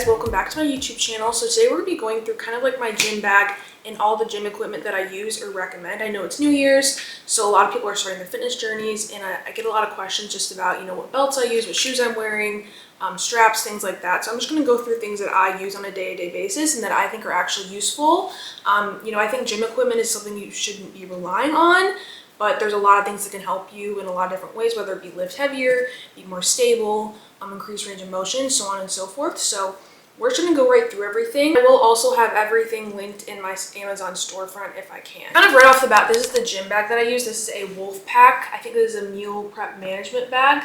guys, welcome back to my YouTube channel. So today we're going to be going through kind of like my gym bag and all the gym equipment that I use or recommend. I know it's New Year's, so a lot of people are starting their fitness journeys, and I get a lot of questions just about, you know, what belts I use, what shoes I'm wearing, straps, things like that. So I'm just going to go through things that I use on a day-to-day basis and that I think are actually useful. You know, I think gym equipment is something you shouldn't be relying on, but there's a lot of things that can help you in a lot of different ways, whether it be lift heavier, be more stable, increase range of motion, so on and so forth. So we're just gonna go right through everything. I will also have everything linked in my Amazon storefront if I can. Kind of right off the bat, this is the gym bag that I use. This is a Wolf Pack. I think this is a meal prep management bag.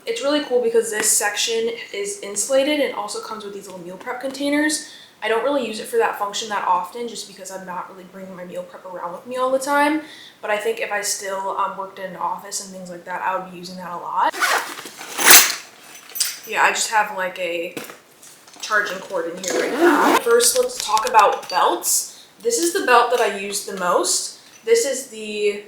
It's really cool because this section is insulated and also comes with these little meal prep containers. I don't really use it for that function that often just because I'm not really bringing my meal prep around with me all the time. But I think if I still worked in an office and things like that, I would be using that a lot. Yeah, I just have like a charging cord in here right now. First, let's talk about belts. This is the belt that I use the most. This is the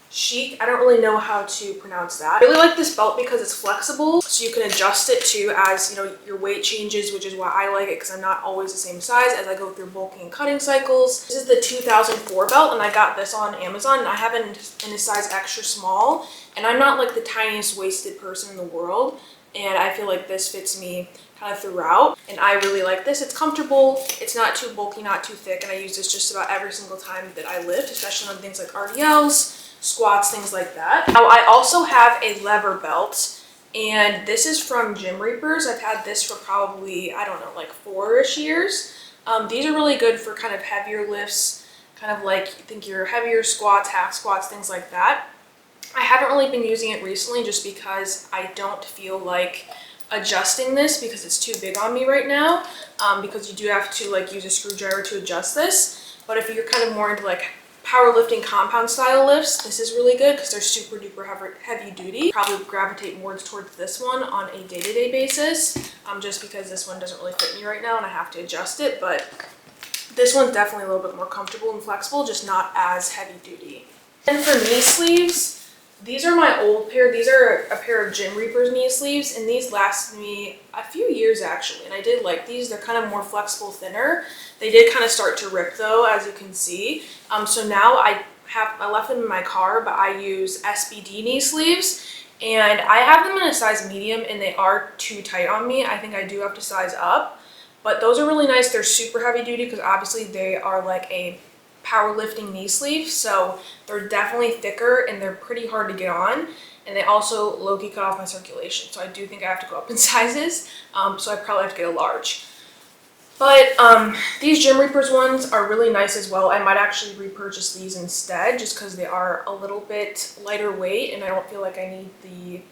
Chic. I don't really know how to pronounce that. I really like this belt because it's flexible, so you can adjust it to as, you know, your weight changes, which is why I like it because I'm not always the same size as I go through bulking and cutting cycles. This is the 2004 belt, and I got this on Amazon, and I have it in a size extra small, and I'm not like the tiniest waisted person in the world, and I feel like this fits me kind of throughout, and I really like this. It's comfortable, it's not too bulky, not too thick, and I use this just about every single time that I lift, especially on things like RDLs, squats, things like that. Now I also have a lever belt, and this is from Gym Reapers. I've had this for probably, I don't know, like 4-ish years. These are really good for kind of heavier lifts, kind of like think your heavier squats, half squats, things like that. I haven't really been using it recently just because I don't feel like adjusting this because it's too big on me right now, because you do have to like use a screwdriver to adjust this. But if you're kind of more into like powerlifting compound style lifts, this is really good because they're super duper heavy duty. Probably gravitate more towards this one on a day-to-day basis, just because this one doesn't really fit me right now and I have to adjust it. But this one's definitely a little bit more comfortable and flexible, just not as heavy duty. And for knee sleeves, these are my old pair. These are a pair of Gym Reapers knee sleeves, and these lasted me a few years actually, and I did like these. They're kind of more flexible, thinner. They did kind of start to rip though, as you can see. So now I left them in my car, but I use SBD knee sleeves, and I have them in a size medium, and they are too tight on me. I think I do have to size up, but those are really nice. They're super heavy duty because obviously they are like a powerlifting knee sleeve, so they're definitely thicker and they're pretty hard to get on, and they also low-key cut off my circulation, so I do think I have to go up in sizes, so I probably have to get a large. But these Gym Reapers ones are really nice as well. I might actually repurchase these instead just because they are a little bit lighter weight and I don't feel like I need the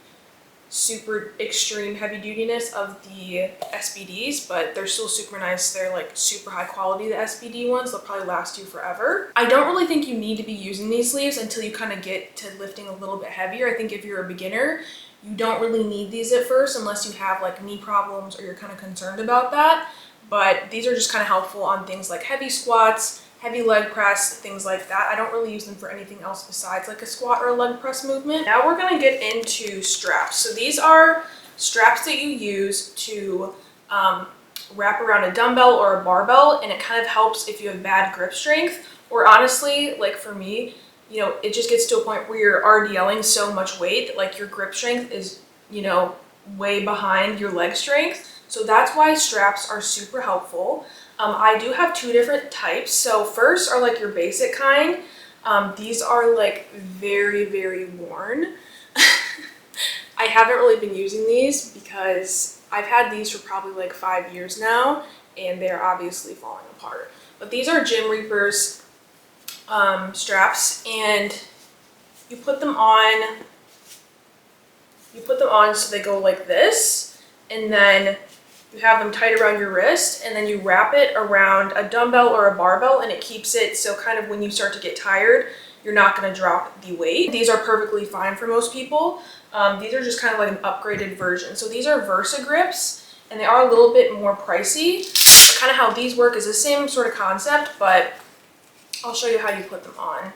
super extreme heavy dutyness of the SBDs, but they're still super nice. They're like super high quality, the SBD ones. They'll probably last you forever. I don't really think you need to be using these sleeves until you kind of get to lifting a little bit heavier. I think if you're a beginner, you don't really need these at first unless you have like knee problems or you're kind of concerned about that. But these are just kind of helpful on things like heavy squats, heavy leg press, things like that. I don't really use them for anything else besides like a squat or a leg press movement. Now we're gonna get into straps. So these are straps that you use to wrap around a dumbbell or a barbell, and it kind of helps if you have bad grip strength, or honestly, like for me, you know, it just gets to a point where you're RDLing so much weight that like your grip strength is, you know, way behind your leg strength. So that's why straps are super helpful. I do have 2 different types. So first are like your basic kind. These are like very, very worn. I haven't really been using these because I've had these for probably like 5 years now, and they're obviously falling apart. But these are Gym Reapers straps, and you put them on so they go like this, and then you have them tight around your wrist, and then you wrap it around a dumbbell or a barbell, and it keeps it so kind of when you start to get tired, you're not going to drop the weight. These are perfectly fine for most people. These are just kind of like an upgraded version. So these are Versa grips, and they are a little bit more pricey. Kind of how these work is the same sort of concept, but I'll show you how you put them on.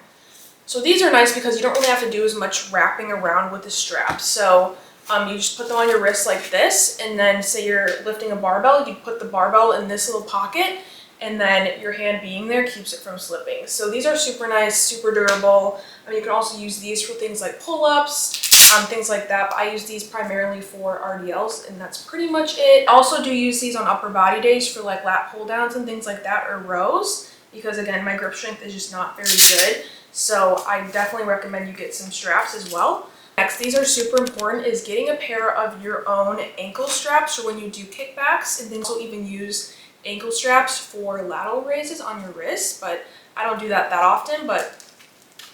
So these are nice because you don't really have to do as much wrapping around with the straps. So You just put them on your wrist like this, and then say you're lifting a barbell, you put the barbell in this little pocket, and then your hand being there keeps it from slipping. So these are super nice, super durable. You can also use these for things like pull-ups, things like that, but I use these primarily for RDLs, and that's pretty much it. I also do use these on upper body days for like lat pull downs and things like that, or rows, because again, my grip strength is just not very good. So I definitely recommend you get some straps as well. Next, these are super important, is getting a pair of your own ankle straps for when you do kickbacks, and then also even use ankle straps for lateral raises on your wrists, but I don't do that often. But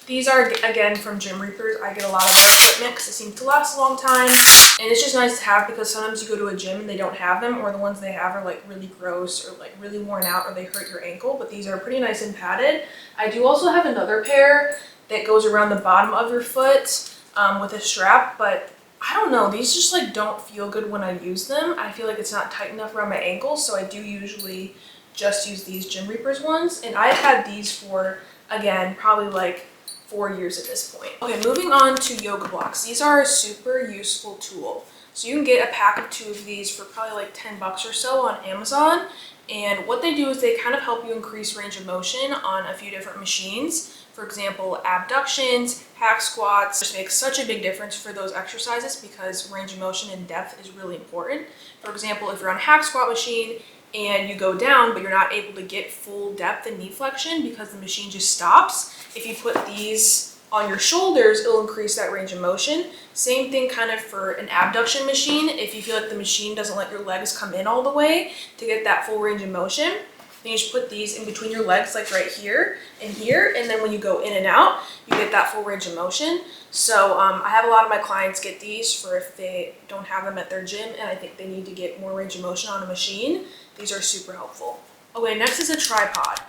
these are, again, from Gym Reapers. I get a lot of their equipment because it seems to last a long time, and it's just nice to have because sometimes you go to a gym and they don't have them, or the ones they have are like really gross or like really worn out, or they hurt your ankle, but these are pretty nice and padded. I do also have another pair that goes around the bottom of your foot with a strap, but I don't know, these just like don't feel good when I use them. I feel like it's not tight enough around my ankles, so I do usually just use these Gym Reapers ones, and I've had these for, again, probably like 4 years at this point. Okay, moving on to yoga blocks. These are a super useful tool. So you can get a pack of 2 of these for probably like 10 bucks or so on Amazon, and what they do is they kind of help you increase range of motion on a few different machines. For example, abductions, hack squats. This makes such a big difference for those exercises because range of motion and depth is really important. For example, if you're on a hack squat machine and you go down, but you're not able to get full depth and knee flexion because the machine just stops, if you put these on your shoulders, it'll increase that range of motion. Same thing kind of for an abduction machine. If you feel like the machine doesn't let your legs come in all the way to get that full range of motion, then you just put these in between your legs, like right here, and then when you go in and out, you get that full range of motion. So I have a lot of my clients get these for if they don't have them at their gym and I think they need to get more range of motion on a machine. These are super helpful. Okay, next is a tripod.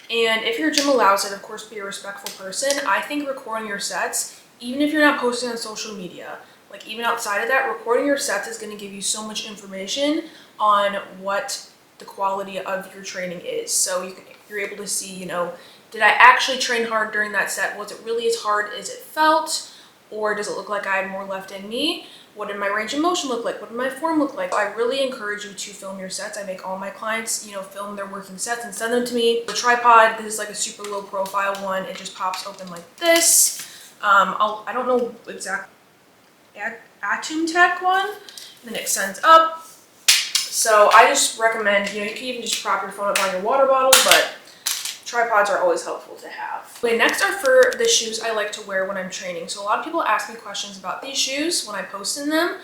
And if your gym allows it, of course, be a respectful person. I think recording your sets, even if you're not posting on social media, like even outside of that, recording your sets is going to give you so much information on what the quality of your training is. So you're able to see, you know, did I actually train hard during that set? Was it really as hard as it felt? Or does it look like I had more left in me? What did my range of motion look like? What did my form look like? I really encourage you to film your sets. I make all my clients, you know, film their working sets and send them to me. The tripod, this is like a super low profile one. It just pops open like this. I don't know exact Atum Tech one. And then it extends up. So I just recommend, you know, you can even just prop your phone up on your water bottle, but tripods are always helpful to have. Okay, next are for the shoes I like to wear when I'm training. So a lot of people ask me questions about these shoes when I post in them.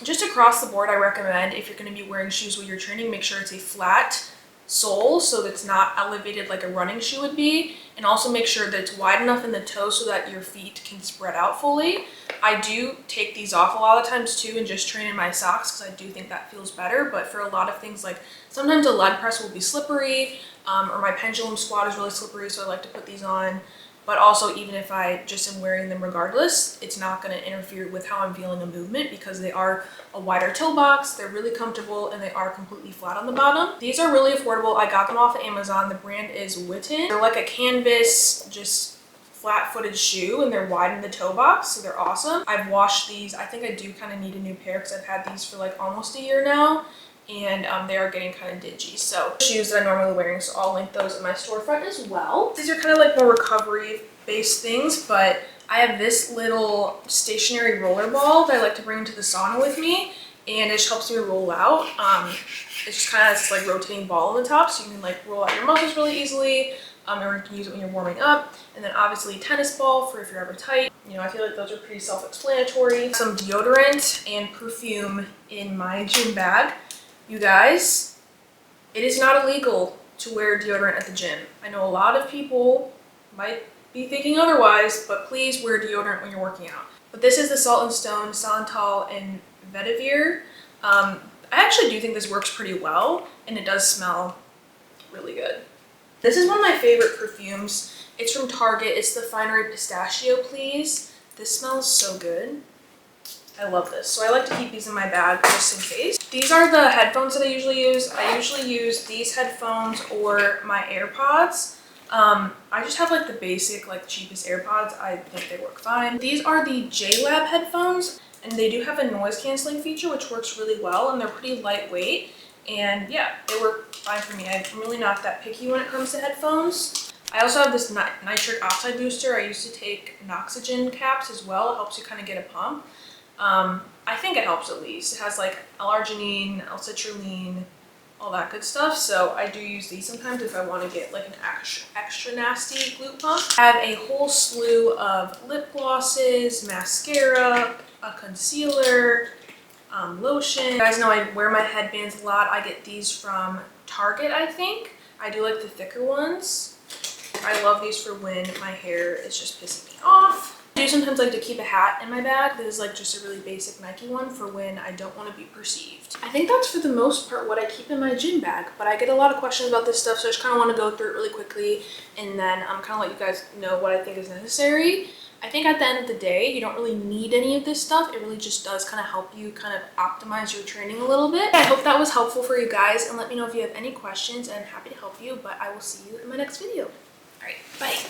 Just across the board, I recommend if you're going to be wearing shoes while you're training, make sure it's a flat sole so that it's not elevated like a running shoe would be, and also make sure that it's wide enough in the toe so that your feet can spread out fully. I do take these off a lot of times too and just train in my socks because I do think that feels better, but for a lot of things, like sometimes a leg press will be slippery, or my pendulum squat is really slippery, so I like to put these on. But also, even if I just am wearing them regardless, it's not going to interfere with how I'm feeling a movement because they are a wider toe box, they're really comfortable, and they are completely flat on the bottom. These are really affordable. I got them off of Amazon. The brand is Witten. They're like a canvas, just flat-footed shoe, and they're wide in the toe box, so they're awesome. I've washed these. I think I do kind of need a new pair because I've had these for like almost a year now, and they are getting kind of dingy. So shoes that I'm normally wearing, so I'll link those in my storefront as well. These are kind of like more recovery based things, but I have this little stationary roller ball that I like to bring into the sauna with me, and it just helps me roll out. It's just kind of this like rotating ball on the top, so you can like roll out your muscles really easily, or you can use it when you're warming up. And then obviously tennis ball for if you're ever tight. You know, I feel like those are pretty self-explanatory. Some deodorant and perfume in my gym bag. You guys, it is not illegal to wear deodorant at the gym. I know a lot of people might be thinking otherwise, but please wear deodorant when you're working out. But this is the Salt and Stone Santal and Vetiver. I actually do think this works pretty well, and it does smell really good. This is one of my favorite perfumes. It's from Target. It's the Finery Pistachio Please. This smells so good. I love this. So I like to keep these in my bag just in case. These are the headphones that I usually use. I usually use these headphones or my AirPods. I just have like the basic, like cheapest AirPods. I think they work fine. These are the JLab headphones. And they do have a noise canceling feature, which works really well, and they're pretty lightweight. And yeah, they work fine for me. I'm really not that picky when it comes to headphones. I also have this nitric oxide booster. I used to take an oxygen caps as well. It helps you kind of get a pump. I think it helps at least. It has like L-arginine, L-citrulline, all that good stuff. So I do use these sometimes if I want to get like an extra nasty glute pump. I have a whole slew of lip glosses, mascara, a concealer, lotion. You guys know I wear my headbands a lot. I get these from Target, I think. I do like the thicker ones. I love these for when my hair is just pissing me off. I do sometimes like to keep a hat in my bag. This is like just a really basic Nike one for when I don't want to be perceived. I think that's for the most part what I keep in my gym bag, but I get a lot of questions about this stuff, so I just kind of want to go through it really quickly and then kind of let you guys know what I think is necessary. I think at the end of the day, you don't really need any of this stuff. It really just does kind of help you kind of optimize your training a little bit. I hope that was helpful for you guys, and let me know if you have any questions, and I'm happy to help you, but I will see you in my next video. All right, bye.